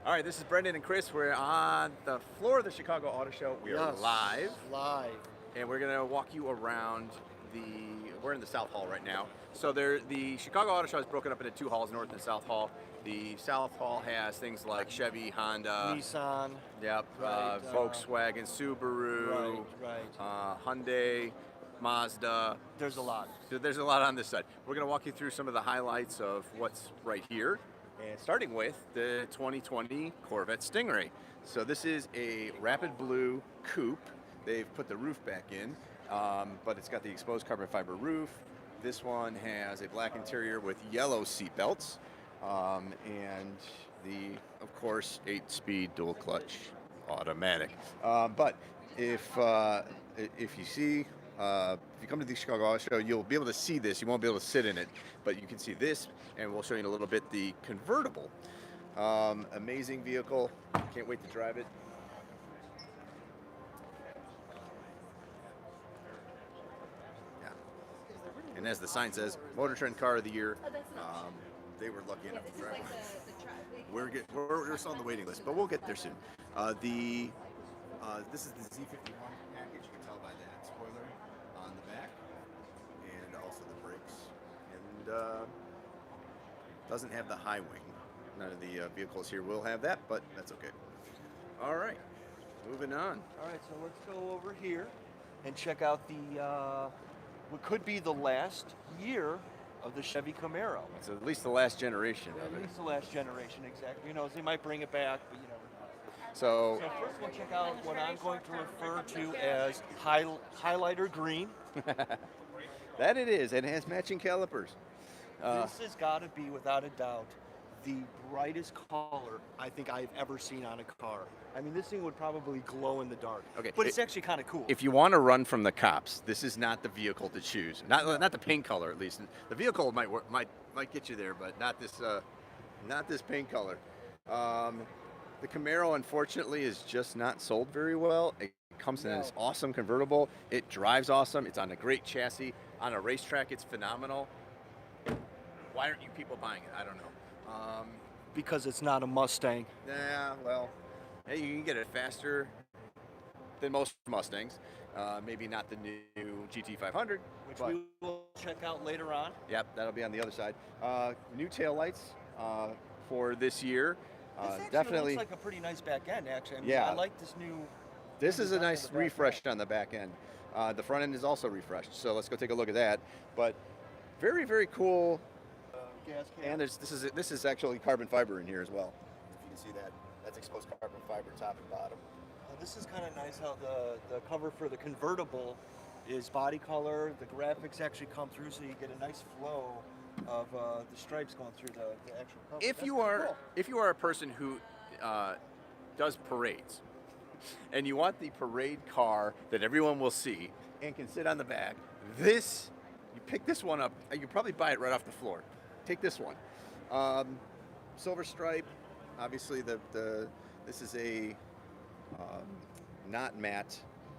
All right, this is Brendan and Chris. We're on the floor of the Chicago Auto Show. We are live, and we're gonna walk you around we're in the South Hall right now. So the Chicago Auto Show is broken up into two halls, North and South Hall. The South Hall has things like Chevy, Honda, Nissan, Volkswagen, Subaru, Hyundai, Mazda. There's a lot. So there's a lot on this side. We're gonna walk you through some of the highlights of what's right here. And starting with the 2020 Corvette Stingray. So this is a rapid blue coupe. They've put the roof back in, but it's got the exposed carbon fiber roof. This one has a black interior with yellow seat belts, and of course, 8-speed dual clutch automatic. But if you see, if you come to the Chicago Auto Show, you'll be able to see this. You won't be able to sit in it, but you can see this, and we'll show you in a little bit the Convertible. Amazing vehicle. Can't wait to drive it. Yeah. And as the sign says, Motor Trend Car of the Year. They were lucky enough to drive it. We're still on the waiting list, but we'll get there soon. This is the Z51 package. You can tell by that spoiler on the back, and also the brakes. And doesn't have the high wing. None of the vehicles here will have that, but that's okay. All right, moving on. All right, so let's go over here and check out what could be the last year of the Chevy Camaro. It's at least the last generation of At it. least the last generation, exactly. You know, they might bring it back, but you never know. So So first we'll check out what I'm going to refer to as highlighter green. that it is, and it has matching calipers. This has got to be, without a doubt, the brightest color I think I've ever seen on a car. I mean, this thing would probably glow in the dark. Okay, but it's actually kind of cool. If you want to run from the cops, this is not the vehicle to choose. Not the paint color, at least. The vehicle might get you there, but not this paint color. The Camaro, unfortunately, is just not sold very well. It comes in this awesome convertible. It drives awesome. It's on a great chassis. On a racetrack, it's phenomenal. Why aren't you people buying it? I don't know. Because it's not a Mustang. Yeah, well, hey, you can get it faster than most Mustangs. Maybe not the new GT500, Which but we will check out later on. Yep, that'll be on the other side. New taillights for this year. This actually Definitely looks like a pretty nice back end, actually. I mean, Yeah. I like this new. This is a design nice of the back refresh on the back end. The front end is also refreshed, so let's go take a look at that. But very, very cool. Gas can. And this is actually carbon fiber in here as well. If you can see that, that's exposed carbon fiber top and bottom. This is kind of nice how the cover for the Convertible is body color. The graphics actually come through, so you get a nice flow of the stripes going through the actual cover. If you are a person who does parades, and you want the parade car that everyone will see and can sit on the back, you pick this one up. You can probably buy it right off the floor. Take this one. Silver stripe. Obviously, this is a not matte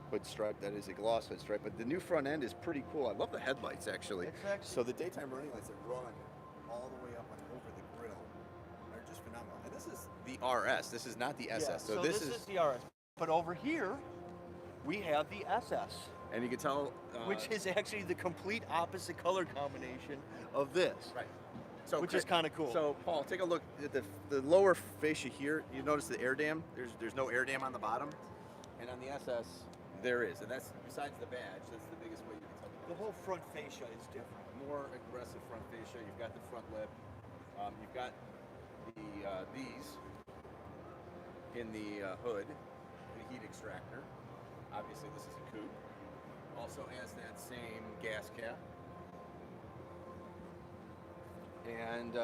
hood stripe. That is a gloss hood stripe. But the new front end is pretty cool. I love the headlights actually. So the daytime running lights that run all the way up and over the grill are just phenomenal. And this is the RS. This is not the SS. Yeah, so this is the RS. But over here, we have the SS. And you can tell, which is actually the complete opposite color combination of this. Right. So which is kind of cool. So Paul, take a look at the lower fascia here. You notice the air dam. There's no air dam on the bottom, and on the SS there is, and that's besides the badge. That's the biggest way you can tell. The whole front fascia is different. More aggressive front fascia. You've got the front lip. You've got these in the hood, the heat extractor. Obviously, this is a coupe. Also has that same gas cap. And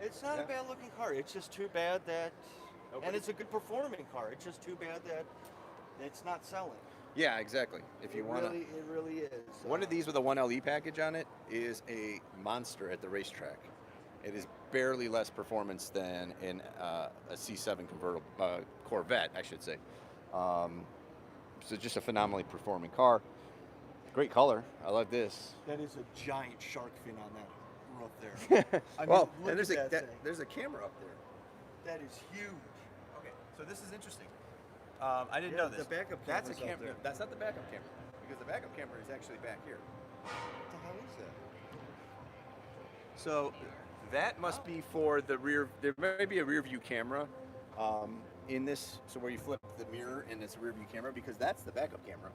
it's not a bad looking car. It's just too bad that, and it's a good performing car. It's just too bad that it's not selling. Yeah, exactly. If you want to, it really is. One of these with a 1LE package on it is a monster at the racetrack. It is barely less performance than in a C7 convertible Corvette, I should say. So just a phenomenally performing car. Great color. I love this. That is a giant shark fin on that roof there. Well, and there's a camera up there. That is huge. Okay, so this is interesting. I didn't know this. The backup That's a camera's up camera. there. That's not the backup camera, because the backup camera is actually back here. What the hell is that? So that must be for the rear. There may be a rear view camera in this, so where you flip the mirror in this rear view camera, because that's the backup camera.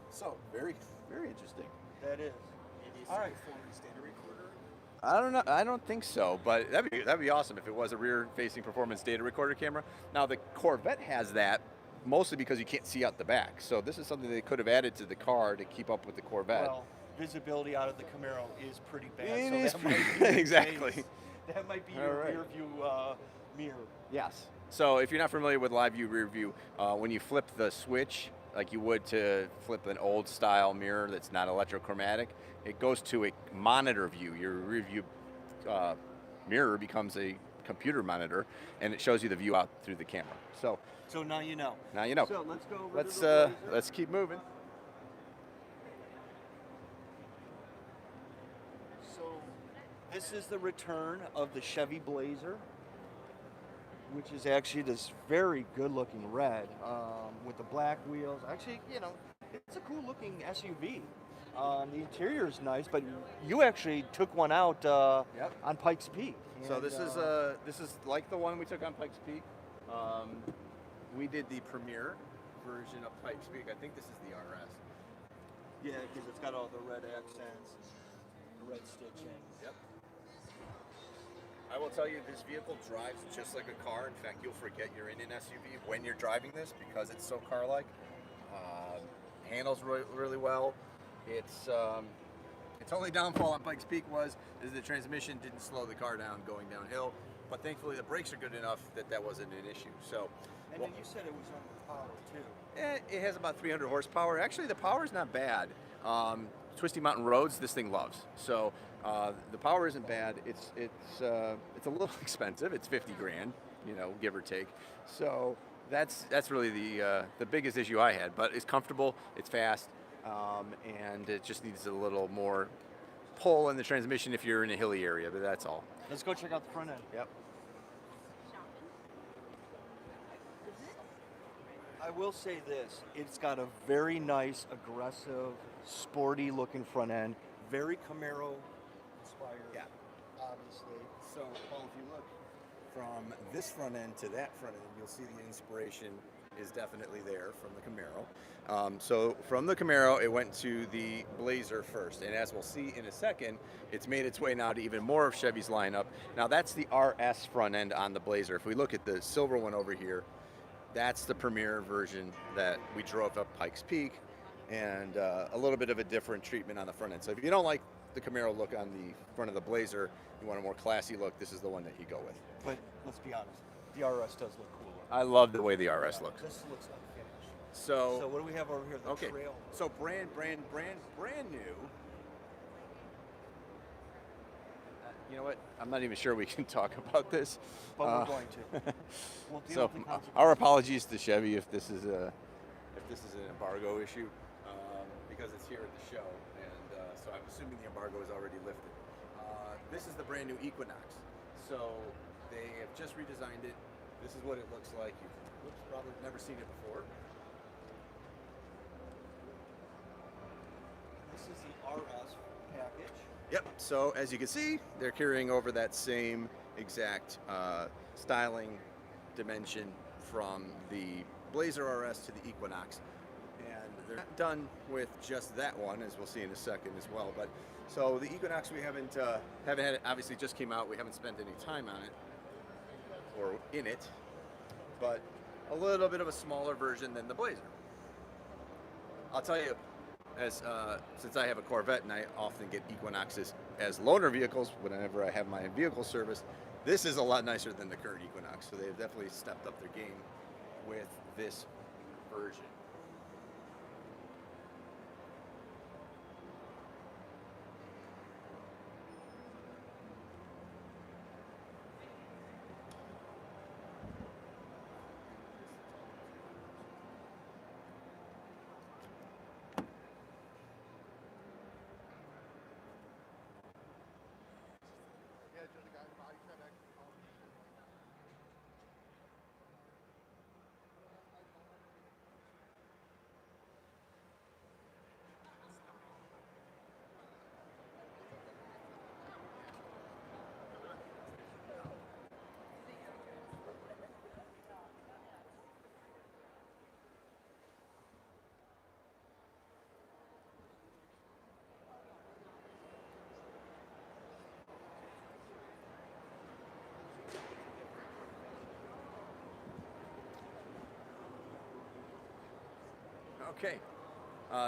So very, very interesting. That is. All right. Performance data recorder. I don't know. I don't think so, but that'd be awesome if it was a rear-facing performance data recorder camera. Now the Corvette has that, mostly because you can't see out the back. So this is something they could have added to the car to keep up with the Corvette. Well, visibility out of the Camaro is pretty bad. It so is that might pretty- be your exactly. case. That might be All your right. rear view mirror. Yes. So if you're not familiar with live view, rear view, when you flip the switch, like you would to flip an old style mirror that's not electrochromatic, it goes to a monitor view. Your rear view mirror becomes a computer monitor, and it shows you the view out through the camera. So So now you know. now you know. So let's go over Let's to the Blazer. let's keep moving. So this is the return of the Chevy Blazer, which is actually this very good-looking red with the black wheels. Actually, you know, it's a cool-looking SUV. The interior is nice, but you actually took one out Yep. on Pikes Peak. So And, this is like the one we took on Pikes Peak. We did the premiere version of Pikes Peak. I think this is the RS. yeah, because it's got all the red accents, the red stitching. Yep. I will tell you, this vehicle drives just like a car. In fact, you'll forget you're in an SUV when you're driving this because it's so car-like. Handles really well. Its only downfall on Pikes Peak is the transmission didn't slow the car down going downhill. But thankfully, the brakes are good enough that wasn't an issue. So, And then you said it was on power too. it has about 300 horsepower. Actually, the power is not bad. Twisty Mountain roads, this thing loves. So the power isn't bad. It's a little expensive. It's 50 grand, you know, give or take. So that's really the biggest issue I had. But it's comfortable. It's fast, and it just needs a little more pull in the transmission if you're in a hilly area. But that's all. Let's go check out the front end. Yep. I will say this, it's got a very nice, aggressive, sporty looking front end. Very Camaro inspired. Yeah. Obviously. So, Paul, if you look from this front end to that front end, you'll see the inspiration is definitely there from the Camaro. So from the Camaro, it went to the Blazer first. And as we'll see in a second, it's made its way now to even more of Chevy's lineup. Now that's the RS front end on the Blazer. If we look at the silver one over here, that's the premier version that we drove up Pikes Peak, and a little bit of a different treatment on the front end. So if you don't like the Camaro look on the front of the Blazer, you want a more classy look, this is the one that you go with. But let's be honest, the RS does look cooler. I love the way the RS looks. This looks like finish. So So what do we have over here? The okay, Trail. so brand new. You know what? I'm not even sure we can talk about this. But we're going to. We'll deal So with the consequences. our apologies to Chevy if this is an embargo issue, because it's here at the show, and so I'm assuming the embargo is already lifted. This is the brand new Equinox. So they have just redesigned it. This is what it looks like. You've probably never seen it before. This is the RS package. Yep, so as you can see, they're carrying over that same exact styling dimension from the Blazer RS to the Equinox. And they're not done with just that one, as we'll see in a second as well. But so the Equinox we haven't had it, obviously just came out. We haven't spent any time on it or in it, but a little bit of a smaller version than the Blazer. I'll tell you, as since I have a Corvette and I often get Equinoxes as loaner vehicles whenever I have my vehicle service, this is a lot nicer than the current Equinox. So they've definitely stepped up their game with this version. Okay.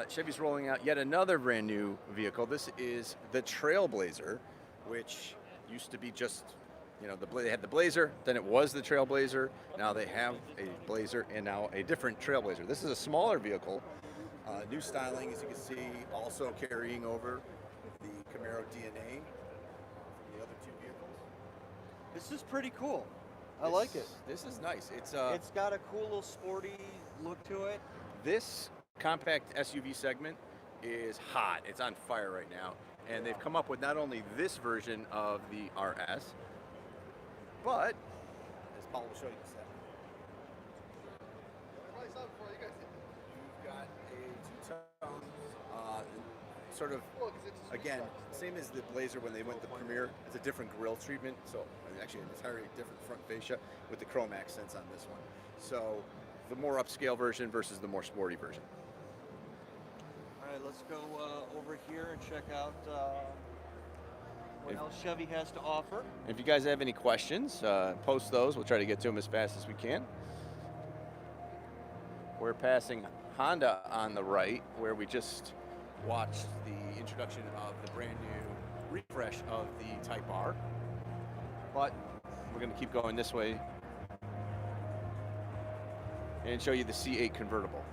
Chevy's rolling out yet another brand new vehicle. This is the Trailblazer, which used to be just, they had the Blazer, then it was the Trailblazer. Now they have a Blazer and now a different Trailblazer. This is a smaller vehicle, new styling, as you can see, also carrying over the Camaro DNA from the other two vehicles. This is pretty cool. I like it. This is nice. It's got a cool little sporty look to it. This compact SUV segment is hot. It's on fire right now. And they've come up with not only this version of the RS, but, as Paul will show you in a second, you've got a two-tone, sort of, again, same as the Blazer when they went the Premier. It's a different grille treatment, so actually an entirely different front fascia with the chrome accents on this one. So the more upscale version versus the more sporty version. All right, let's go over here and check out what else Chevy has to offer. If you guys have any questions, post those. We'll try to get to them as fast as we can. We're passing Honda on the right, where we just watched the introduction of the brand new refresh of the Type R. But we're going to keep going this way and show you the C8 convertible.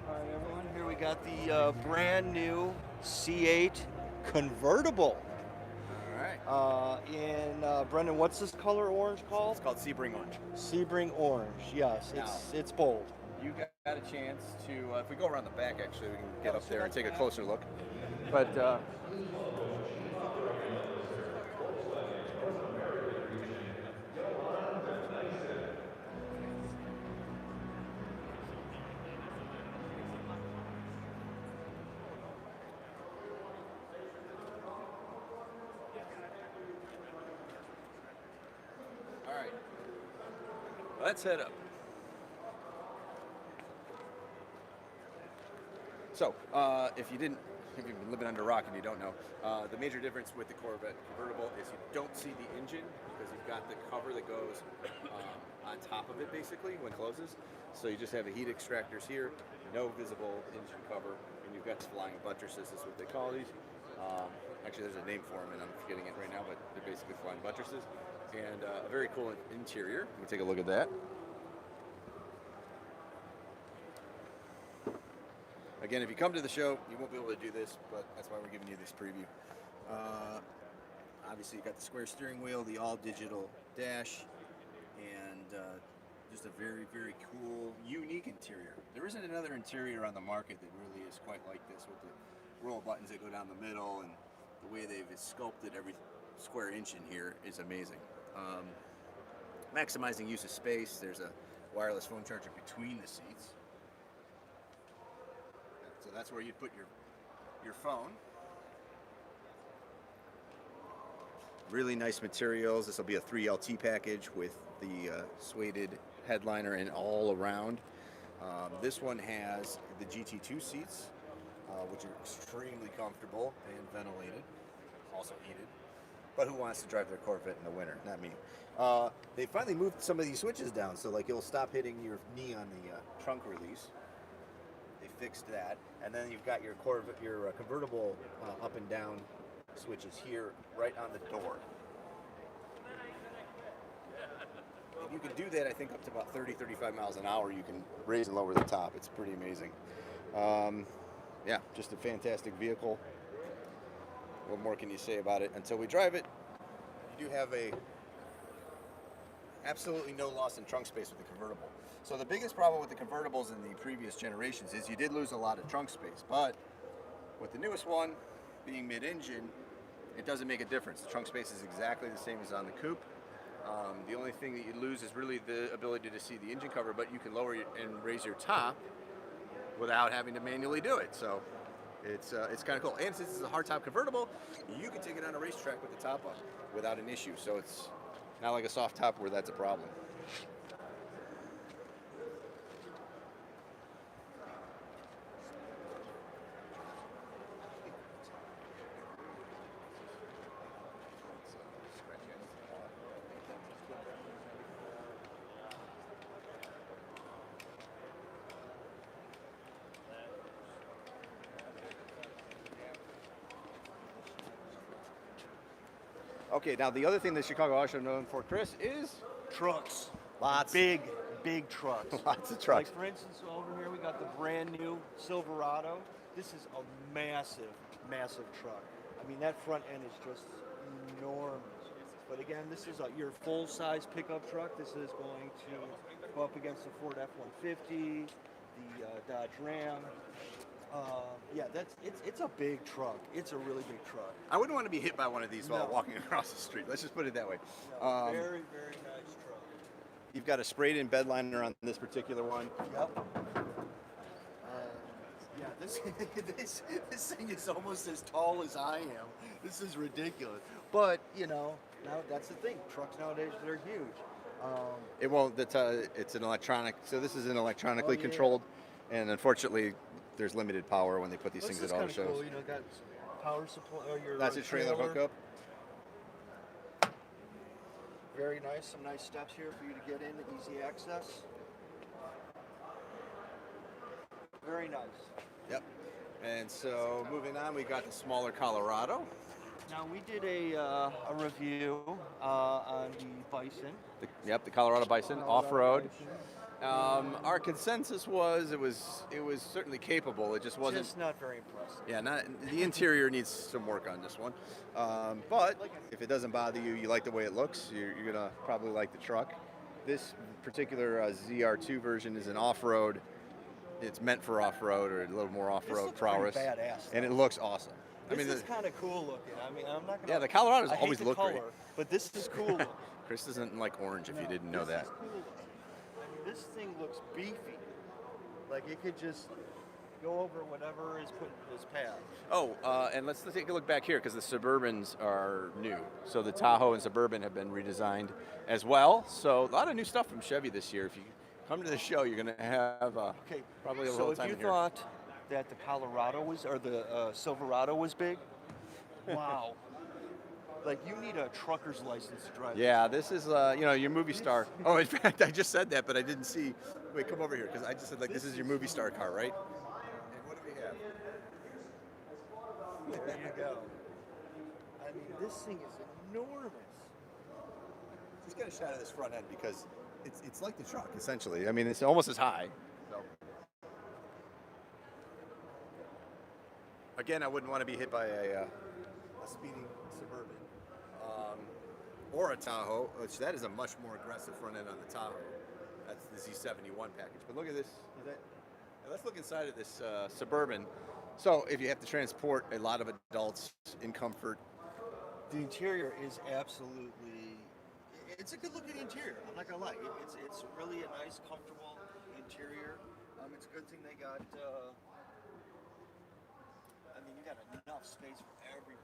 All right, everyone, here we got the brand new C8 convertible. All right. Brendan, what's this color orange called? It's called Sebring Orange. Sebring orange. Yes, it's bold. You got a chance to, if we go around the back, actually, we can get up there and take a closer look. But all right, let's head up. So, if you've been living under a rock and you don't know, the major difference with the Corvette convertible is you don't see the engine because you've got the cover that goes on top of it basically when it closes. So you just have the heat extractors here, no visible engine cover, and you've got flying buttresses, is what they call these. Actually, there's a name for them and I'm forgetting it right now, but they're basically flying buttresses. And a very cool interior. Let me take a look at that. Again, if you come to the show, you won't be able to do this, but that's why we're giving you this preview. Obviously, you got the square steering wheel, the all-digital dash, and just a very, very cool, unique interior. There isn't another interior on the market that really is quite like this, with the roll buttons that go down the middle, and the way they've sculpted every square inch in here is amazing. Maximizing use of space. There's a wireless phone charger between the seats. So that's where you'd put your phone. Really nice materials. This will be a 3LT package with the suede headliner and all around. This one has the GT2 seats, which are extremely comfortable and ventilated, also heated. But who wants to drive their Corvette in the winter? Not me. They finally moved some of these switches down, so like it'll stop hitting your knee on the trunk release. They fixed that, and then you've got your Corvette, your convertible up and down switches here, right on the door. And you can do that, I think, up to about 30, 35 miles an hour. You can raise and lower the top. It's pretty amazing. Yeah, just a fantastic vehicle. What more can you say about it? Until we drive it, you do have absolutely no loss in trunk space with the convertible. So the biggest problem with the convertibles in the previous generations is you did lose a lot of trunk space, but with the newest one being mid-engine, it doesn't make a difference. The trunk space is exactly the same as on the coupe. The only thing that you lose is really the ability to see the engine cover, but you can lower and raise your top without having to manually do it. So it's kind of cool. And since it's a hardtop convertible, you can take it on a racetrack with the top on without an issue. So it's not like a soft top where that's a problem. Okay, now the other thing that Chicago Auto Show known for, Chris, is Trucks. lots. Big trucks. Lots of trucks. Like for instance, over here we got the brand new Silverado. This is a massive truck. I mean, that front end is just enormous. But again, this is your full-size pickup truck. This is going to go up against the Ford F-150, the Dodge Ram. Yeah, it's a big truck. It's a really big truck. I wouldn't want to be hit by one of these while No. walking across the street. Let's just put it that way. No, very nice truck. You've got a sprayed-in bed liner on this particular one. Yep. Yeah, this thing is almost as tall as I am. This is ridiculous. But now that's the thing. Trucks nowadays, they're huge. It won't. It's an electronic. So this is an electronically yeah. controlled, and unfortunately, there's limited power when they put these This things is at auto kinda shows. cool. Got power supply. Your That's a trailer hookup. Very nice. Some nice steps here for you to get in. Easy access. Very nice. Yep. And so moving on, we got the smaller Colorado. Now we did a review on the Bison. The Colorado Bison off-road. Bison. Our consensus was it was certainly capable. It just wasn't. Just not very impressive. Yeah, the interior needs some work on this one. But if it doesn't bother you, you like the way it looks, you're gonna probably like the truck. This particular ZR2 version is an off-road. It's meant for off-road or a little more off-road prowess. Badass. And it looks awesome. This is kind of cool looking. I mean, I'm not gonna. Yeah, the Colorado's I hate always the looked color, great. but this is cool looking. Chris doesn't like orange, if you didn't know that. This is cool looking. I mean, this thing looks beefy. Like it could just go over whatever is put in this path. Oh, and let's take a look back here because the Suburbans are new. So the Tahoe and Suburban have been redesigned as well. So a lot of new stuff from Chevy this year. If you come to the show, you're going to have probably a little time So if you in here. thought that the Colorado was, or the Silverado was big, wow. Like you need a trucker's license to drive. Yeah, this is your movie star. Oh, in fact, I just said that, but I didn't see. Wait, come over here because I just said this is your movie star car, right? And what do we have? There you go. I mean, this thing is enormous. Just get a shot of this front end because it's like the truck essentially. I mean, it's almost as high. So. Again, I wouldn't want to be hit by a speeding Suburban or a Tahoe, which that is a much more aggressive front end on the Tahoe. That's the Z71 package. But look at this. Now let's look inside of this Suburban. So if you have to transport a lot of adults in comfort. The interior is absolutely. It's a good-looking interior. I'm not gonna lie. It's really a nice, comfortable interior. It's a good thing they got. I mean, you got enough space for everybody.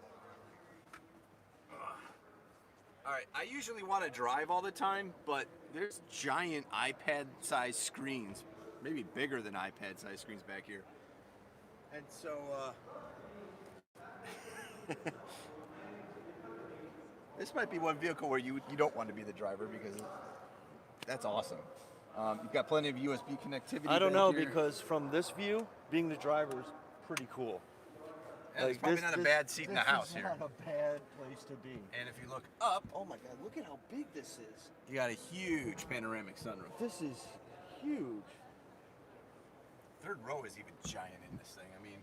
All right, I usually want to drive all the time, but there's giant iPad-sized screens, maybe bigger than iPad-sized screens back here. And so, this might be one vehicle where you don't want to be the driver because that's awesome. You've got plenty of USB connectivity. I don't back know here. because from this view, being the driver is pretty cool. Yeah, it's probably not a bad seat in the house here. This is not a bad place to be. And if you look up, Oh my God! Look at how big this is. you got a huge panoramic sunroof. This is huge. Third row is even giant in this thing. I mean,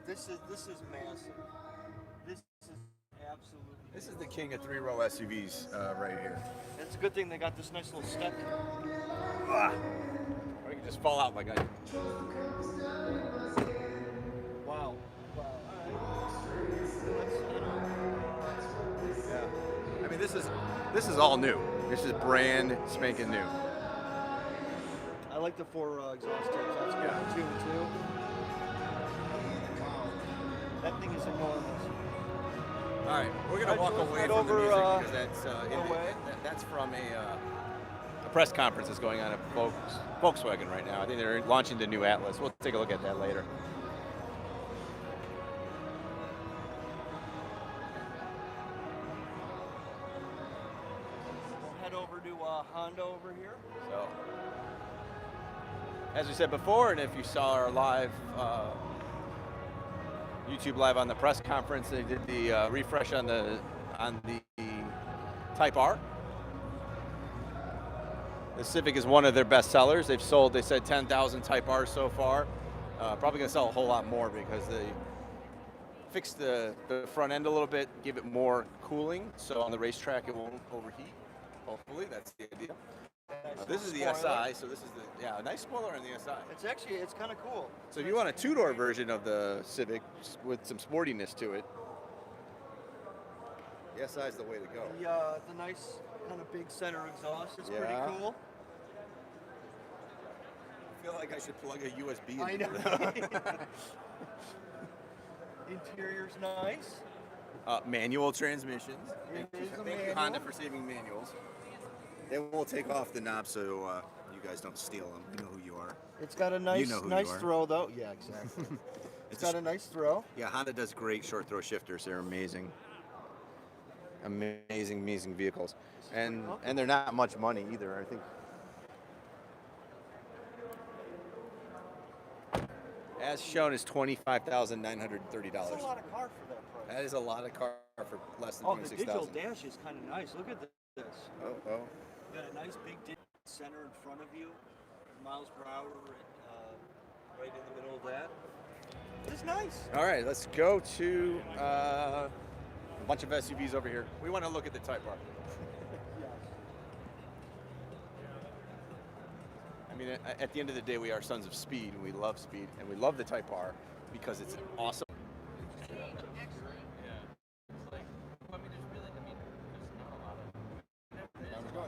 This is massive. This is absolutely. this is the king of three-row SUVs right here. It's a good thing they got this nice little step here. Or you can just fall out like I did. Wow. Yeah. I mean, this is all new. This is brand spanking new. I like the four exhaust tips. That's good. Yeah. 2 and 2. Wow. That thing is enormous. All right, we're gonna All right, walk so let's away head from the over, music because that's away. that's from a press conference that's going on at Volkswagen right now. I think they're launching the new Atlas. We'll take a look at that later. We'll head over to Honda over here. So, as we said before, and if you saw our live YouTube live on the press conference, they did the refresh on the Type R. The Civic is one of their best sellers. They've sold, they said 10,000 Type R's so far. Probably gonna sell a whole lot more because they fixed the front end a little bit, give it more cooling, so on the racetrack it won't overheat. Hopefully, that's the idea. This is the SI, so this is a nice spoiler on the SI. It's kind of cool. So if you want a two-door version of the Civic with some sportiness to it, the SI is the way to go. The nice kind of big center exhaust is pretty Yeah. cool. I feel like I should plug a USB in. I know. Interior's nice. Manual transmissions. It is a Thank you, manual. Honda, for saving manuals. Then we'll take off the knob so you guys don't steal them. You know who you are. It's got a nice know who you nice are. throw though. Yeah, exactly. It's got a nice throw. Yeah, Honda does great short throw shifters. They're amazing. Amazing vehicles. And they're not much money either, I think. As shown is $25,930. That's a lot of car for that price. That is a lot of car for less than Oh, the digital $26,000. dash is kind of nice. Look at this. Oh. You got a nice big digital center in front of you. Miles per hour right in the middle of that. It's nice. All right, let's go to a bunch of SUVs over here. We want to look at the Type R. I mean, at the end of the day, we are sons of speed, and we love speed, and we love the Type R because it's an awesome.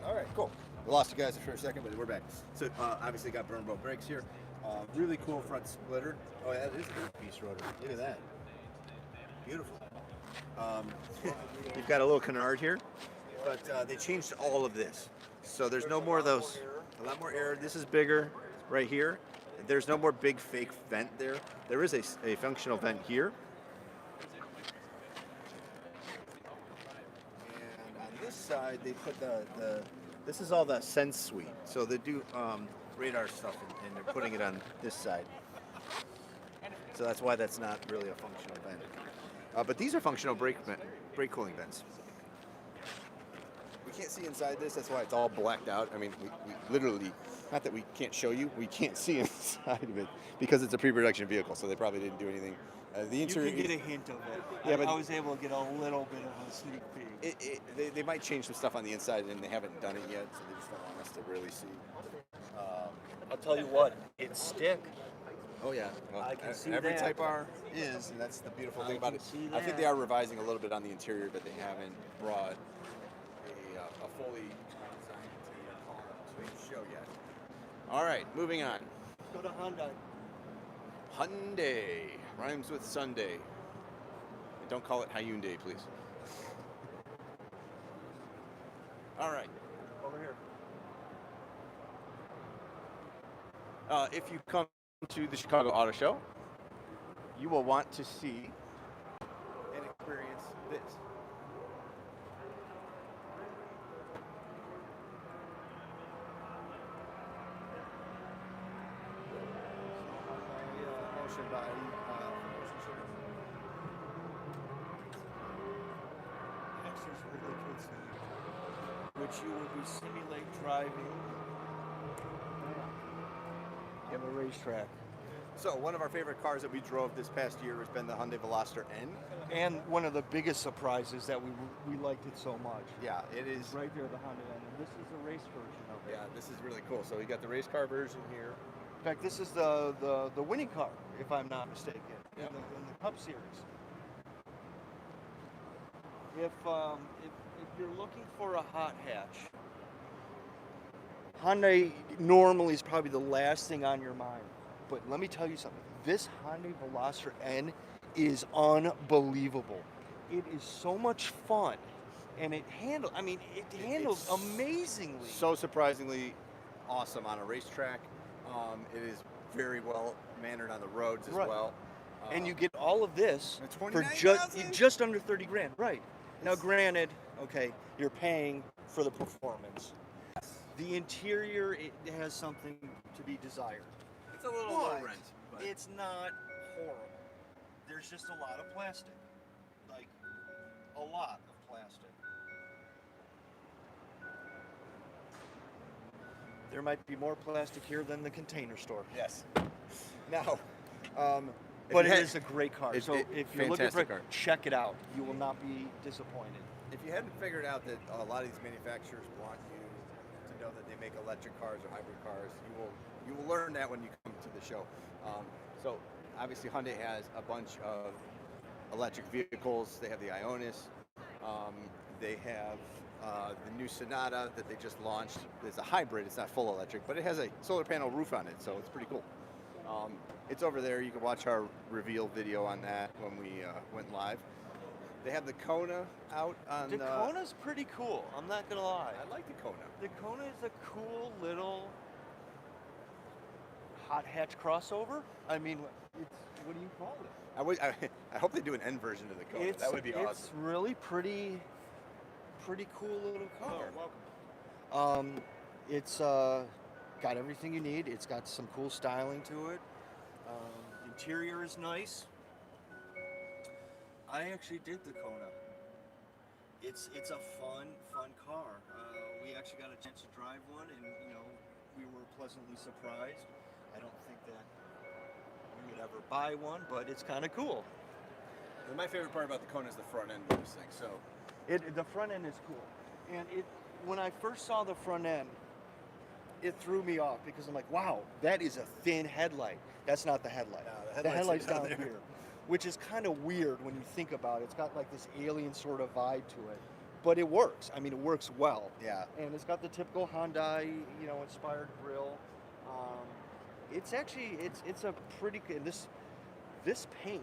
All right, cool. We lost you guys for a second, but we're back. So obviously got burn bolt brakes here. Really cool front splitter. Oh, yeah, that is a piece rotor. Look at that. Beautiful. You've got a little canard here, but they changed all of this. So there's no more of those. A lot more air. This is bigger right here. There's no more big fake vent there. There is a functional vent here. And on this side, they put this is all the Sense Suite. So they do radar stuff, and they're putting it on this side. So that's why that's not really a functional vent. But these are functional brake cooling vents. We can't see inside this, that's why it's all blacked out. I mean, we literally, not that we can't show you, we can't see inside of it because it's a pre-production vehicle, so they probably didn't do anything. The interior, You can get a hint of it. Yeah, but I was able to get a little bit of a sneak peek. they might change some stuff on the inside, and they haven't done it yet, so they just don't want us to really see. I'll tell you what, it's stick. Oh yeah, well, I can see every that. Type R is, and that's the beautiful thing I about can it. see I think that. they are revising a little bit on the interior, but they haven't brought a fully designed car to the show yet. All right, moving on. Go to Hyundai. Hyundai rhymes with Sunday. And don't call it Hyundai, please. All right. Over here. If you come to the Chicago Auto Show, you will want to see and experience this. Motion by Extra's really good stuff. Which you will be simulate driving on the racetrack. So one of our favorite cars that we drove this past year has been the Hyundai Veloster N. And one of the biggest surprises that we liked it so much. Yeah, it is. It's right there, the Honda N. And this is the race version of it. Yeah, this is really cool. So we got the race car version here. In fact, this is the winning car, if I'm not mistaken, Yep. in the Cup Series. If you're looking for a hot hatch, Hyundai normally is probably the last thing on your mind. But let me tell you something. This Hyundai Veloster N is unbelievable. It is so much fun, and it handles It's amazingly. So surprisingly awesome on a racetrack. It is very well mannered on the roads as Right. well. And you get all of this At for $29,000? just under 30 grand. Right. Now, granted, okay, you're paying for the performance. The interior, it has something to be desired. It's a little But low rent, but it's not horrible. There's just a lot of plastic. Like, a lot of plastic. There might be more plastic here than the Container Store. Yes. Now, But it is a great car. So if you're looking for it, car. check it out. You will not be disappointed. If you hadn't figured out that a lot of these manufacturers want you to know that they make electric cars or hybrid cars, you will learn that when you come to the show. So obviously Hyundai has a bunch of electric vehicles. They have the Ionis. They have the new Sonata that they just launched. It's a hybrid. It's not full electric, but it has a solar panel roof on it, so it's pretty cool. It's over there. You can watch our reveal video on that when we went live. They have the Kona out on The Kona's pretty cool. I'm not gonna lie. I like the Kona. The Kona is a cool little hot hatch crossover. I mean, it's, what do you call it? I hope they do an N version of the Kona. That would be awesome. It's really pretty cool little car. Welcome. It's got everything you need. It's got some cool styling to it. Interior is nice. I actually did the Kona. It's a fun car. We actually got a chance to drive one, and we were pleasantly surprised. I don't think that we would ever buy one, but it's kind of cool. And my favorite part about the Kona is the front end of this thing. So the front end is cool, and when I first saw the front end, it threw me off because I'm like, wow, that is a thin headlight. That's not the headlight. No, the headlight's down there. here, which is kind of weird when you think about it. It's got like this alien sort of vibe to it, but it works. I mean, it works well. Yeah. And it's got the typical Hyundai, inspired grille. It's actually it's a pretty good. This paint.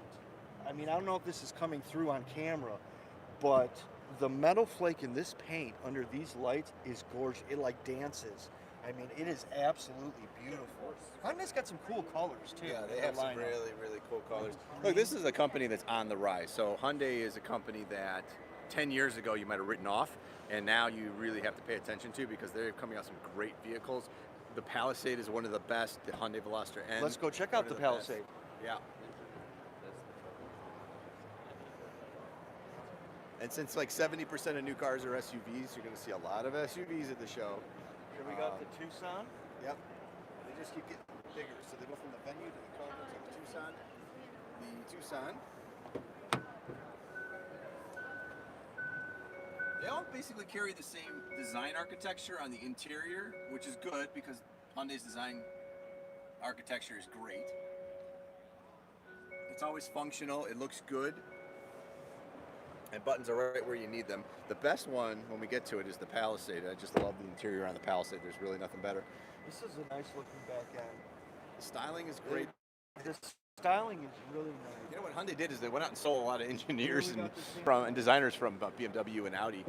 I mean, I don't know if this is coming through on camera, but the metal flake in this paint under these lights is gorgeous. It like dances. I mean, it is absolutely beautiful. Hyundai's got some cool colors too. Yeah, they have some really, really cool colors. Look, this is a company that's on the rise. So Hyundai is a company that 10 years ago you might have written off, and now you really have to pay attention to because they're coming out some great vehicles. The Palisade is one of the best, the Hyundai Veloster. And let's go check out the Palisade. Yeah. And since like 70% of new cars are SUVs, you're going to see a lot of SUVs at the show. Here we got the Tucson. Yep. They just keep getting bigger. So they go from the venue to the car. Looks like the Tucson. The Tucson. They all basically carry the same design architecture on the interior, which is good because Hyundai's design architecture is great. It's always functional. It looks good. And buttons are right where you need them. The best one, when we get to it, is the Palisade. I just love the interior on the Palisade. There's really nothing better. This is a nice looking back end. The styling is great. The styling is really nice. You know what Hyundai did is they went out and sold a lot of engineers and designers from BMW and Audi.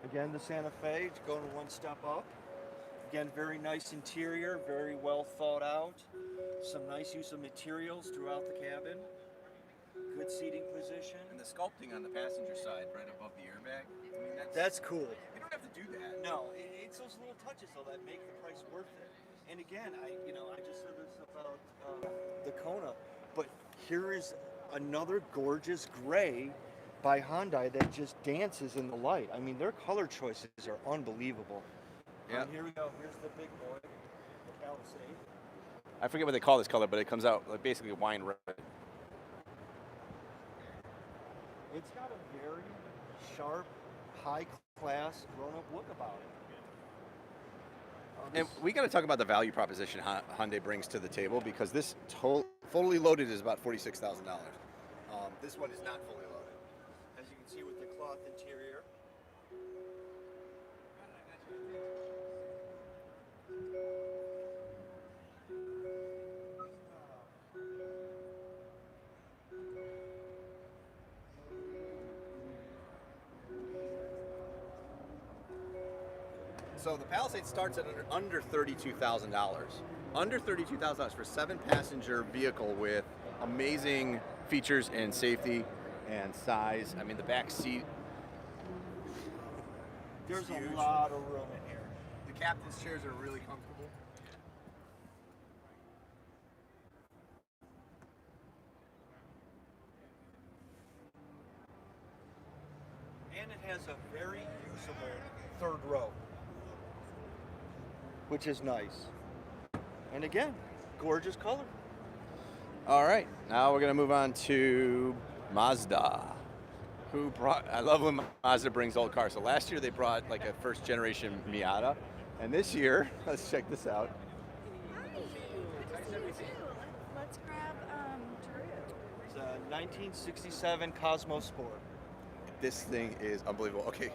Again, the Santa Fe, it's going one step up. Again, very nice interior, very well thought out. Some nice use of materials throughout the cabin. Good seating position. And the sculpting on the passenger side, right above the airbag. I mean, that's cool. You don't have to do that. No, it's those little touches though that make the price worth it. And again, I just said this about the Kona, but here is another gorgeous gray by Hyundai that just dances in the light. I mean, their color choices are unbelievable. Yeah. Here we go. Here's the big boy, the Palisade. I forget what they call this color, but it comes out like basically wine red. It's got a very sharp, high-class, grown-up look about it. And we got to talk about the value proposition Hyundai brings to the table because this fully loaded is about $46,000. This one is not fully loaded. As you can see with the cloth interior. So the Palisade starts at under $32,000. Under $32,000 for a 7-passenger vehicle with amazing features and safety and size. I mean, the back seat. There's a lot of room in here. The captain's chairs are really comfortable. And it has a very usable third row. which is nice. And again, gorgeous color. All right, now we're gonna move on to Mazda. I love when Mazda brings old cars. So last year they brought like a first generation Miata, and this year, let's check this out. Hi, good to see you too. Let's grab Drew. It's a 1967 Cosmo Sport. This thing is unbelievable. Okay,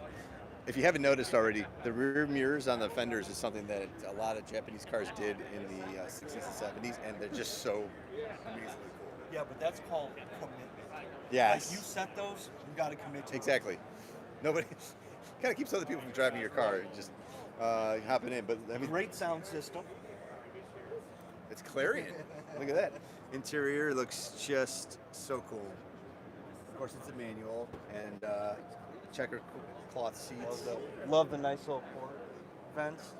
if you haven't noticed already, the rear mirrors on the fenders is something that a lot of Japanese cars did in the 60s and 70s, and they're just so amazingly cool. Yeah, but that's called commitment. Yes. Like you set those, you got to commit to Exactly. Nobody kind of keeps other people from driving your car, just hopping in. But I them. mean, Great sound system. it's Clarion. Look at that. Interior looks just so cool. Of course, it's a manual and checker cloth seats. Love the nice little port vents.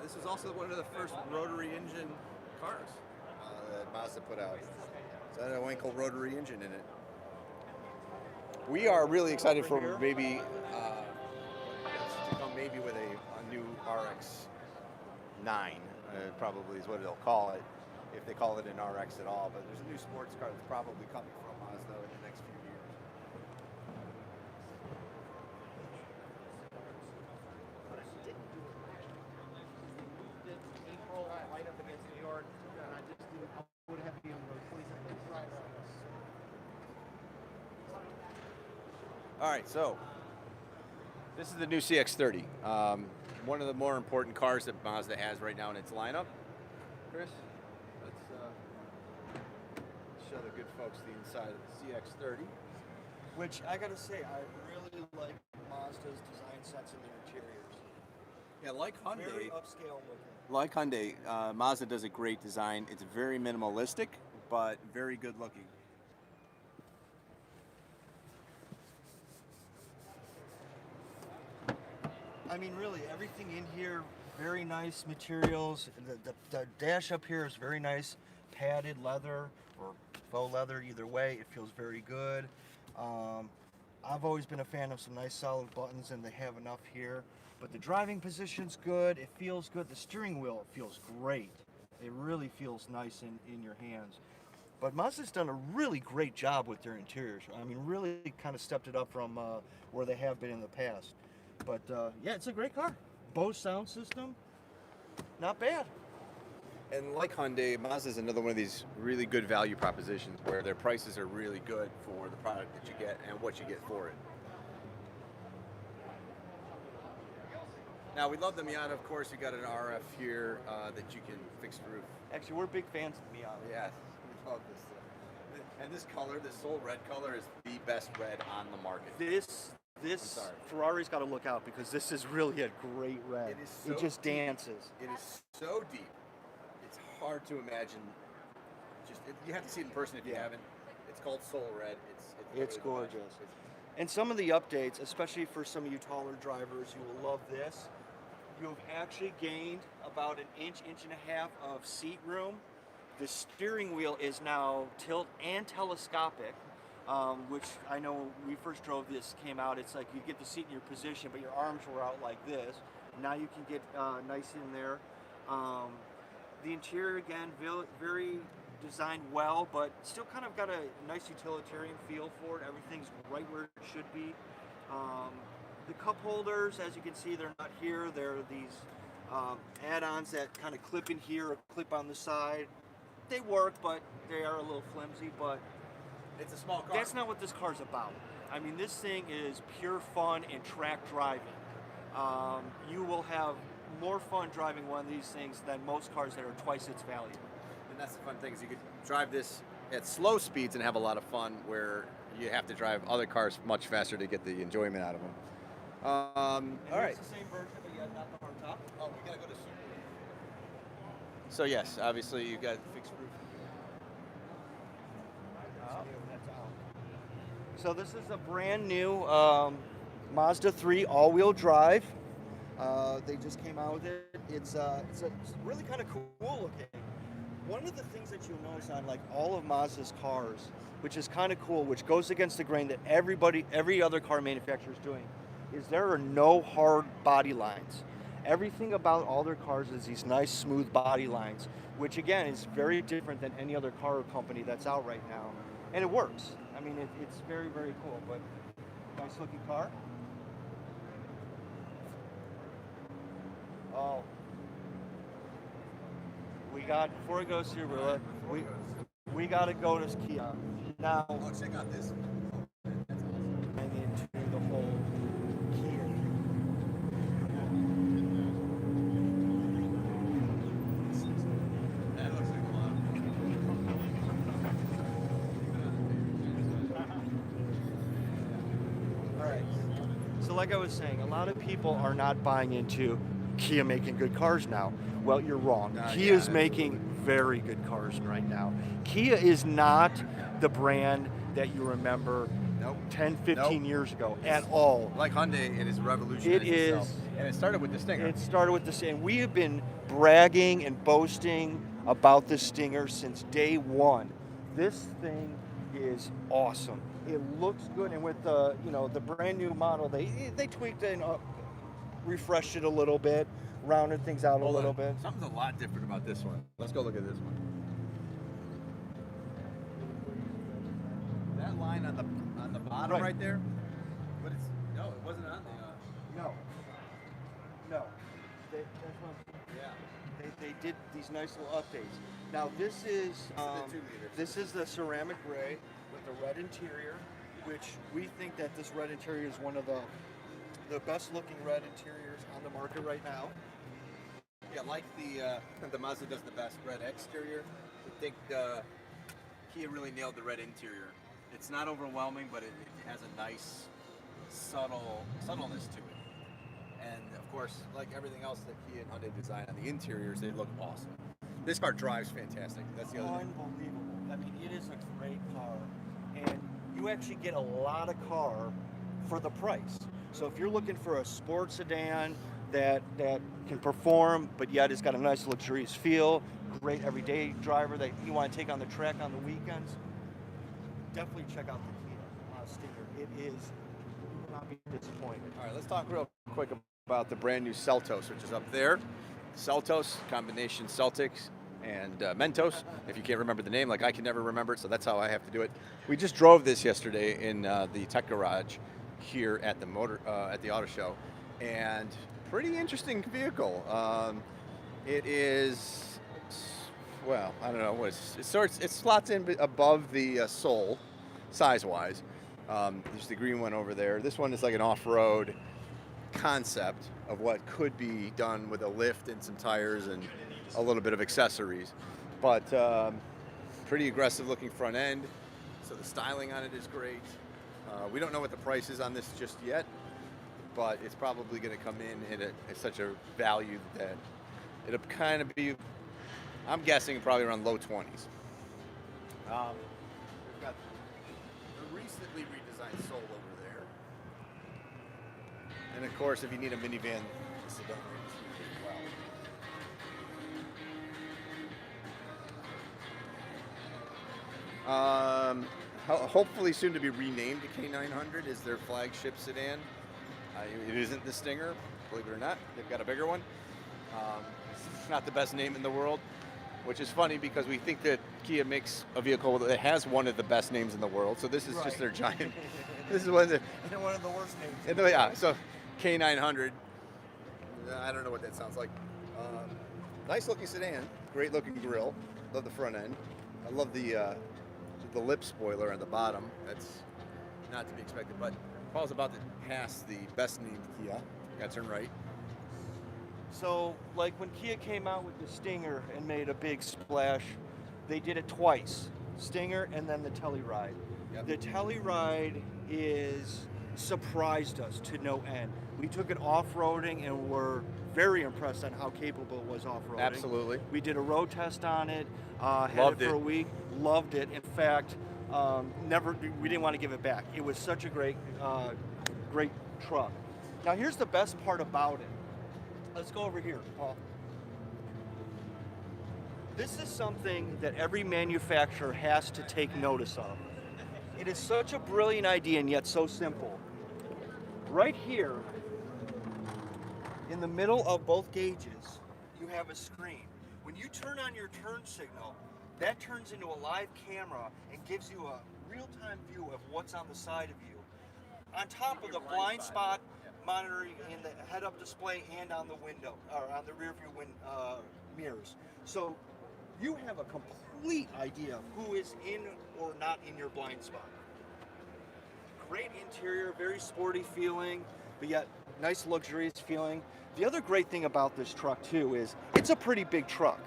This was also one of the first rotary engine cars that Mazda put out. So it had a Wankel rotary engine in it. We are really excited for maybe to come maybe with a new RX 9, probably is what they'll call it, if they call it an RX at all. But there's a new sports car that's probably coming from Mazda in the next few years. April, right up against New York, and I would have been on the 27th right around us. All right, so this is the new CX-30. One of the more important cars that Mazda has right now in its lineup. Chris, let's show the good folks the inside of the CX-30. Which I gotta say, I really like Mazda's design sense in their interiors. Yeah, like Very Hyundai. upscale looking. Like Hyundai, Mazda does a great design. It's very minimalistic, but very good looking. I mean, really, everything in here, very nice materials. The dash up here is very nice, padded leather or faux leather, either way. It feels very good. I've always been a fan of some nice solid buttons, and they have enough here. But the driving position's good. It feels good. The steering wheel feels great. It really feels nice in your hands. But Mazda's done a really great job with their interiors. I mean, really kind of stepped it up from where they have been in the past. But yeah, it's a great car. Bose sound system, not bad. And like Hyundai, Mazda is another one of these really good value propositions where their prices are really good for the product that you get and what you get for it. Now, we love the Miata, of course. You got an RF here that you can fix the roof. Actually, we're big fans of Miata. Yes, we love this. And this color, this soul red color, is the best red on the market. This sorry. Ferrari's got to look out because this is really a great red. It is so it just deep. dances. It is so deep. It's hard to imagine. You have to see it in person if you haven't. It's called Soul Red. It's gorgeous. And some of the updates, especially for some of you taller drivers, you will love this. You have actually gained about an inch and a half of seat room. The steering wheel is now tilt and telescopic, which I know when we first drove this came out, it's like you get the seat in your position, but your arms were out like this. Now you can get nice in there. The interior, again, very designed well, but still kind of got a nice utilitarian feel for it. Everything's right where it should be. The cup holders, as you can see, they're not here. They're these add-ons that kind of clip in here or clip on the side. They work, but they are a little flimsy, but It's a small car. that's not what this car's about. I mean, this thing is pure fun and track driving. You will have more fun driving one of these things than most cars that are twice its value. And that's the fun thing is you could drive this at slow speeds and have a lot of fun where you have to drive other cars much faster to get the enjoyment out of them. All right. It's the same version, but yet not the hard top. Oh, we gotta go to Subaru. So yes, obviously you got fixed roof. So this is a brand new Mazda 3 all-wheel drive. They just came out with it. It's really kind of cool looking. One of the things that you'll notice on like all of Mazda's cars, which is kind of cool, which goes against the grain that every other car manufacturer is doing, is there are no hard body lines. Everything about all their cars is these nice smooth body lines, which again is very different than any other car company that's out right now. And it works. I mean, it's very, very cool, but nice looking car. Oh. Before it goes through, we got to go to Kia. Now, Oh, check out this. and into the whole Kia. That looks like a lot. All right. So like I was saying, a lot of people are not buying into Kia making good cars now. Well, you're wrong. Kia is making very good cars right now. Kia is not the brand that you remember Nope. 10, 15 Nope. years ago at all. Like Hyundai, it is revolutionized It itself. is. And it started with the Stinger. It started with the same. We have been bragging and boasting about the Stinger since day one. This thing is awesome. It looks good, and with the the brand new model, they tweaked it and refreshed it a little bit, rounded things out a Hold little on. bit. Something's a lot different about this one. Let's go look at this one. That line on the bottom Right. right there, but it's no, it wasn't on the. No. That's what I'm saying. Yeah. They did these nice little updates. Now this is the 2 liter. this is the ceramic gray with the red interior, which we think that this red interior is one of the best looking red interiors on the market right now. Yeah, like the Mazda does the best red exterior. I think Kia really nailed the red interior. It's not overwhelming, but it has a nice subtleness to it. And of course, like everything else that Kia and Hyundai design on the interiors, they look awesome. This car drives fantastic. That's the other thing. Unbelievable. I mean, it is a great car, and you actually get a lot of car for the price. So if you're looking for a sports sedan that can perform, but yet it's got a nice luxurious feel, great everyday driver that you want to take on the track on the weekends, definitely check out the Kia Stinger. It is, you will not be disappointed. All right, let's talk real quick about the brand new Seltos, which is up there. Seltos, combination Celtics and Mentos. If you can't remember the name, like I can never remember it, so that's how I have to do it. We just drove this yesterday in the tech garage here at the auto show, and pretty interesting vehicle. It is, well, I don't know what it slots in above the Soul, size-wise. There's the green one over there. This one is like an off-road concept of what could be done with a lift and some tires and a little bit of accessories, but pretty aggressive looking front end, so the styling on it is great. We don't know what the price is on this just yet, but it's probably going to come in at such a value that it'll kind of be, I'm guessing, probably around low 20s. We've got the recently redesigned Soul over there. And of course, if you need a minivan, the sedan is here as well. Hopefully soon to be renamed to K900 is their flagship sedan. It isn't the Stinger, believe it or not. They've got a bigger one. It's not the best name in the world, which is funny because we think that Kia makes a vehicle that has one of the best names in the world. So this is just their giant. This is one of the worst names. yeah. So K900. I don't know what that sounds like. Nice looking sedan, great looking grille. Love the front end. I love the lip spoiler on the bottom. That's not to be expected, but Paul's about to pass the best named Kia. Got to turn right. So, like when Kia came out with the Stinger and made a big splash, they did it twice. Stinger and then the Telluride. Yep. The Telluride surprised us to no end. We took it off-roading and were very impressed on how capable it was off-roading. Absolutely. We did a road test on it, had Loved it for it. a week, loved it. In fact, we didn't want to give it back. It was such a great truck. Now here's the best part about it. Let's go over here, Paul. This is something that every manufacturer has to take notice of. It is such a brilliant idea and yet so simple. Right here, in the middle of both gauges, you have a screen. When you turn on your turn signal, that turns into a live camera and gives you a real-time view of what's on the side of you. On top of the blind spot monitoring in the head-up display and on the window, or on the rear view mirrors. So you have a complete idea of who is in or not in your blind spot. Great interior, very sporty feeling, but yet nice luxurious feeling. The other great thing about this truck too is it's a pretty big truck.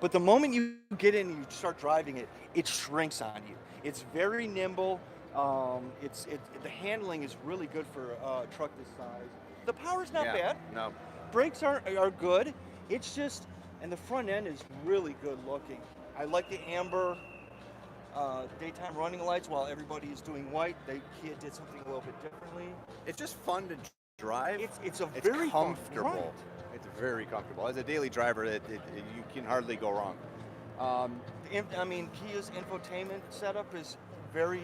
But the moment you get in and you start driving it, it shrinks on you. It's very nimble. The handling is really good for a truck this size. The power's not bad. No. Brakes are good. It's just, and the front end is really good looking. I like the amber daytime running lights while everybody is doing white. Kia did something a little bit differently. It's just fun to drive. It's very fun, comfortable. right. It's very comfortable. As a daily driver, you can hardly go wrong. I mean, Kia's infotainment setup is very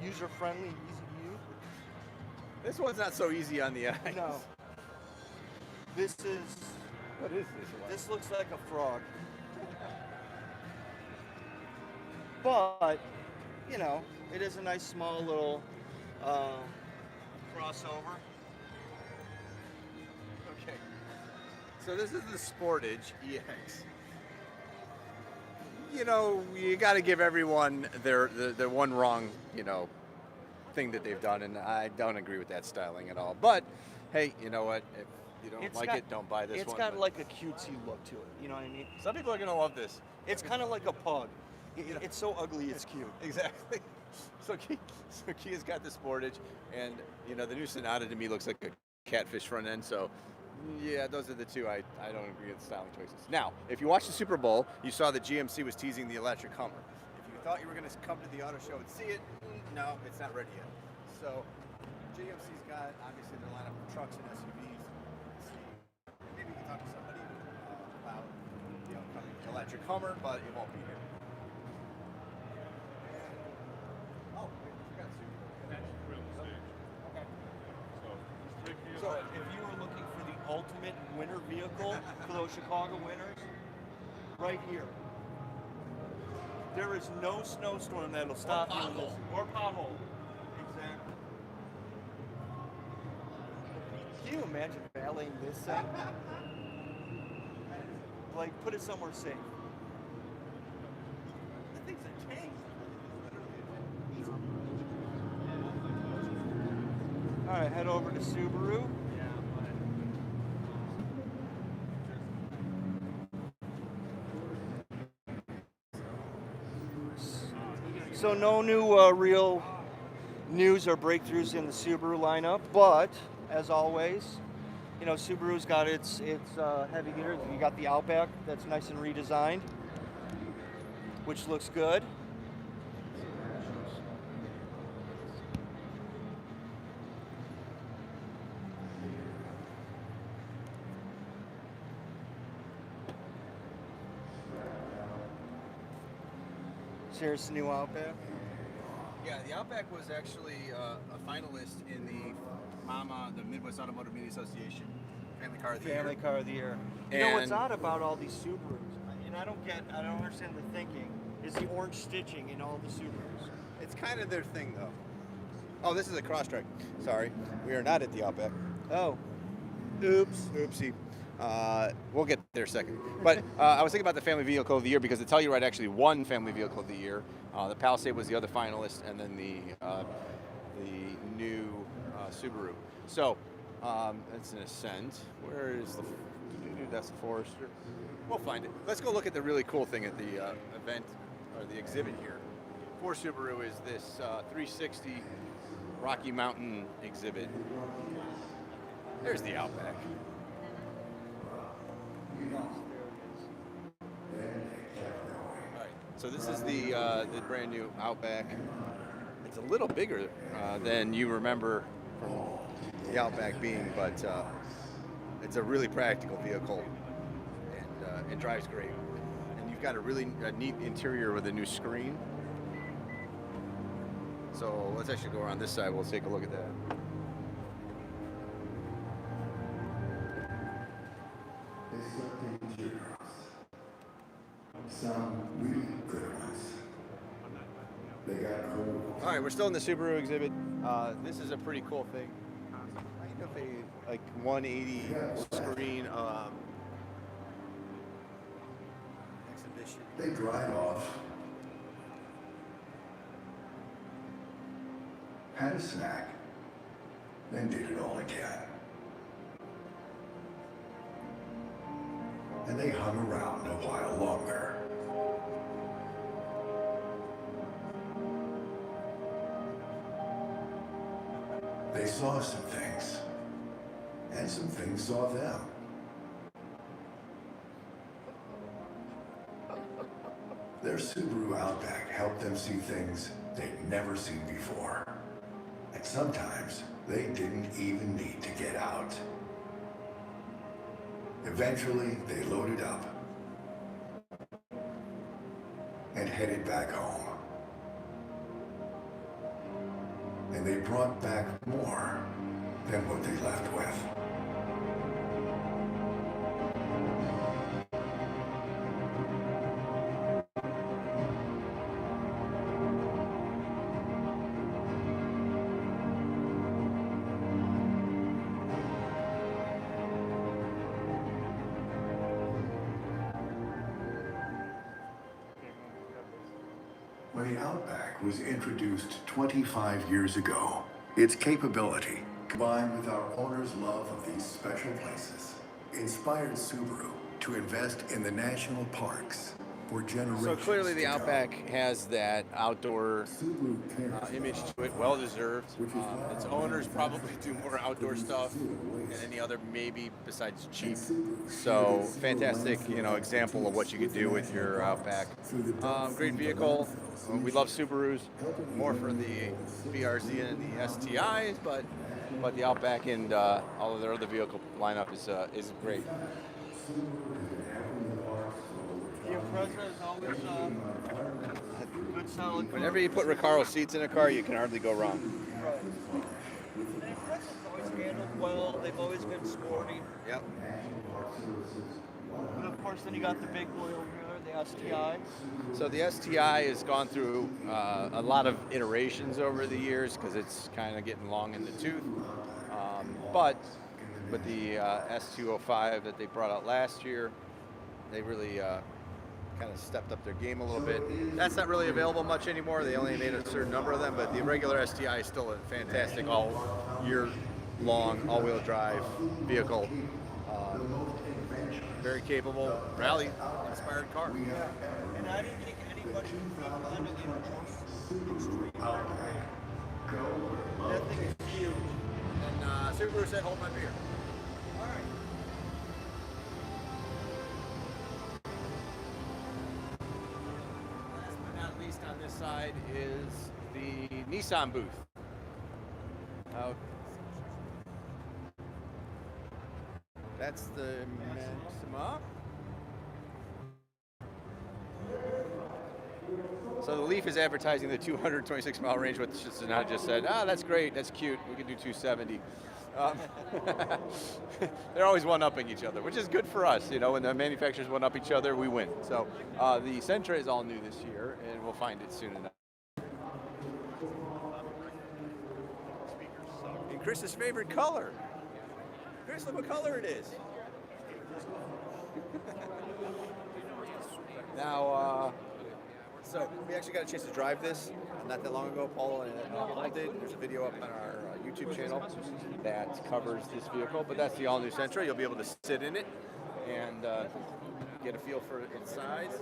user-friendly, easy to use. This one's not so easy on the eyes. No. This is, What is this one? this looks like a frog. But, you know, it is a nice small little crossover. Okay. So this is the Sportage EX. You know, you got to give everyone their one wrong, thing that they've done, and I don't agree with that styling at all. But hey, you know what? If you don't it, don't buy this one. It's got like a cutesy look to it. You know what I mean? Some people are gonna love this. It's kind of like a pug. It's so ugly, it's cute. Exactly. So Kia's got the Sportage, and the new Sonata to me looks like a catfish front end. So yeah, those are the two I don't agree with the styling choices. Now, if you watched the Super Bowl, you saw that GMC was teasing the electric Hummer. If you thought you were going to come to the auto show and see it, no, it's not ready yet. So GMC's got obviously their lineup of trucks and SUVs. Maybe you can talk to somebody about the upcoming electric Hummer, but it won't be here. Oh, we forgot Subaru. Okay. So if you were looking for the ultimate winter vehicle for those Chicago winters, right here. There is no snowstorm that'll stop you in this. Or pothole. Exactly. Can you imagine valeting this thing? Like, put it somewhere safe. That thing's a tank. All right, head over to Subaru. So no new real news or breakthroughs in the Subaru lineup, but as always, Subaru's got its heavy hitters. You got the Outback that's nice and redesigned, which looks good. Here's the new Outback. Yeah, the Outback was actually a finalist in the MAMA, the Midwest Automotive Media Association Family Car of the Year. Family Car of the Year. You know what's odd about all these Subarus, and I don't understand the thinking, is the orange stitching in all the Subarus. It's kind of their thing, though. Oh, this is a Crosstrek. Sorry, we are not at the Outback. Oh. Oops. Oopsie. We'll get there second. But I was thinking about the Family Vehicle of the Year because the Telluride actually won Family Vehicle of the Year. The Palisade was the other finalist, and then the new Subaru. So it's an Ascent. Where is the? That's the Forester. We'll find it. Let's go look at the really cool thing at the event or the exhibit here. For Subaru is this 360 Rocky Mountain exhibit. There's the Outback. Alright, so this is the brand new Outback. It's a little bigger than you remember from the Outback being, but it's a really practical vehicle, and it drives great. got a really neat interior with a new screen. So let's actually go around this side. We'll take a look at that. They slipped into teardrops. Some really good ones. They got cold. All right, we're still in the Subaru Exhibit. This is a pretty cool thing. Kind of a like 180 screen exhibition. They dried off. Had a snack. Then did it all again. And they hung around a while longer. They saw some things, and some things saw them. Their Subaru Outback helped them see things they'd never seen before. And sometimes they didn't even need to get out. Eventually, they loaded up and headed back home. And they brought back more than what they left with. When the Outback was introduced 25 years ago, its capability, combined with our owner's love of these special places, inspired Subaru to invest in the national parks for generations. So clearly the to come. Outback has that outdoor Subaru cares image about to it, well deserved. which is why Its our owners management probably do more outdoor produces stuff zero than waste. any other, maybe besides cheap. And Subaru So created zero fantastic, landfill example of what you could do with national your parks Outback. through the dump Great from the vehicle. landfills We each love year, Subarus, helping more for the eliminate BRZ and the STIs, but the Outback and all of their other vehicle lineup is great. The Impreza is always good, solid. Whenever you put Recaro seats in a car, you can hardly go wrong. Right. The Impreza's always handled well. They've always been sporty. Yep. And of course, then you got the big boy over here, the STI. So the STI has gone through a lot of iterations over the years because it's kind of getting long in the tooth. But with the S205 that they brought out last year, they really kind of stepped up their game a little bit. That's not really available much anymore. They only made a certain number of them, but the regular STI is still a fantastic all year long all-wheel drive vehicle. Very capable, rally-inspired car. And I didn't think anybody could find an extreme. That thing is huge. And Subaru said, hold my beer. All right. Last but not least on this side is the Nissan booth. That's the Maxima. So the Leaf is advertising the 226-mile range, which is not just said, that's great, that's cute, we can do 270. They're always one-upping each other, which is good for us. When the manufacturers one-up each other, we win. So the Sentra is all new this year, and we'll find it soon enough. And Chris's favorite color. Chris, look what color it is. Now, so we actually got a chance to drive this not that long ago. Paul and Paul did. There's a video up on our YouTube channel that covers this vehicle, but that's the all-new Sentra. You'll be able to sit in it and get a feel for its size.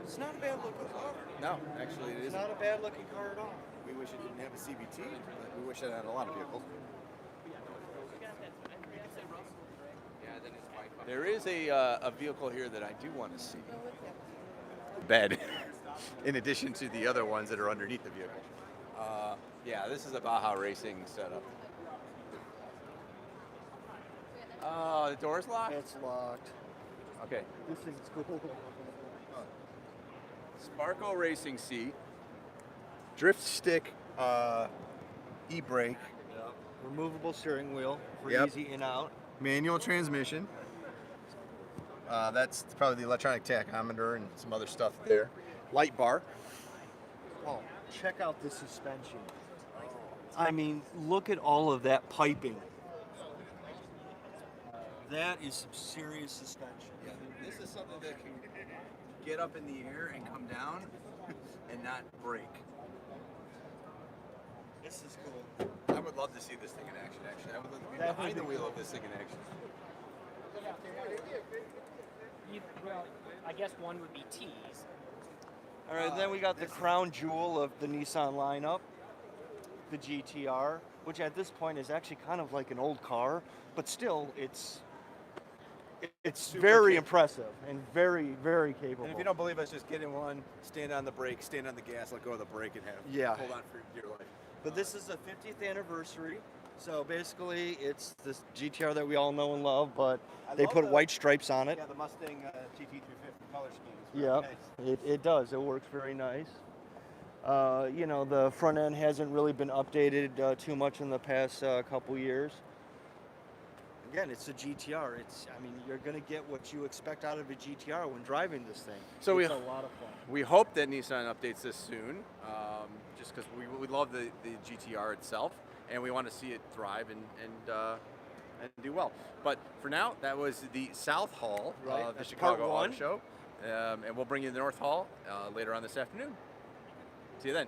It's not a bad looking car. No, actually it It's isn't. not a bad looking car at all. We wish it didn't have a CVT, but we wish it had a lot of vehicles. There is a vehicle here that I do want to see. Bed, in addition to the other ones that are underneath the vehicle. Yeah, this is a Baja Racing setup. Oh, the door's locked? It's locked. Okay. This thing's cool. Sparco racing seat, drift stick, e-brake, Removable steering wheel for Yep. easy in out. manual transmission. That's probably the electronic tachometer and some other stuff there. Light bar. Oh, check out the suspension. I mean, look at all of that piping. That is some serious suspension. Yeah, this is something that can get up in the air and come down and not break. This is cool. I would love to see this thing in action, actually. I would love to be That behind would the be wheel of this thing in action. Well, I guess one would be T's. All right, then we got the crown jewel of the Nissan lineup, the GTR, which at this point is actually kind of like an old car, but still it's very impressive and very, very capable. And if you don't believe us, just get in one, stand on the brake, stand on the gas, let go of the brake, and hold on for dear life. But this is the 50th anniversary, so basically it's this GTR that we all know and love, but they put white stripes on it. Yeah, the Mustang GT350 color scheme. Yeah, it does. It works very nice. You know, the front end hasn't really been updated too much in the past couple years. Again, it's a GTR. I mean, you're going to get what you expect out of a GTR when driving this thing. So it's a lot of fun. We hope that Nissan updates this soon, just because we love the GTR itself, and we want to see it thrive and do well. But for now, that was the South Hall Right, of the that's Chicago part Auto one. Show, and we'll bring you the North Hall later on this afternoon. See you then.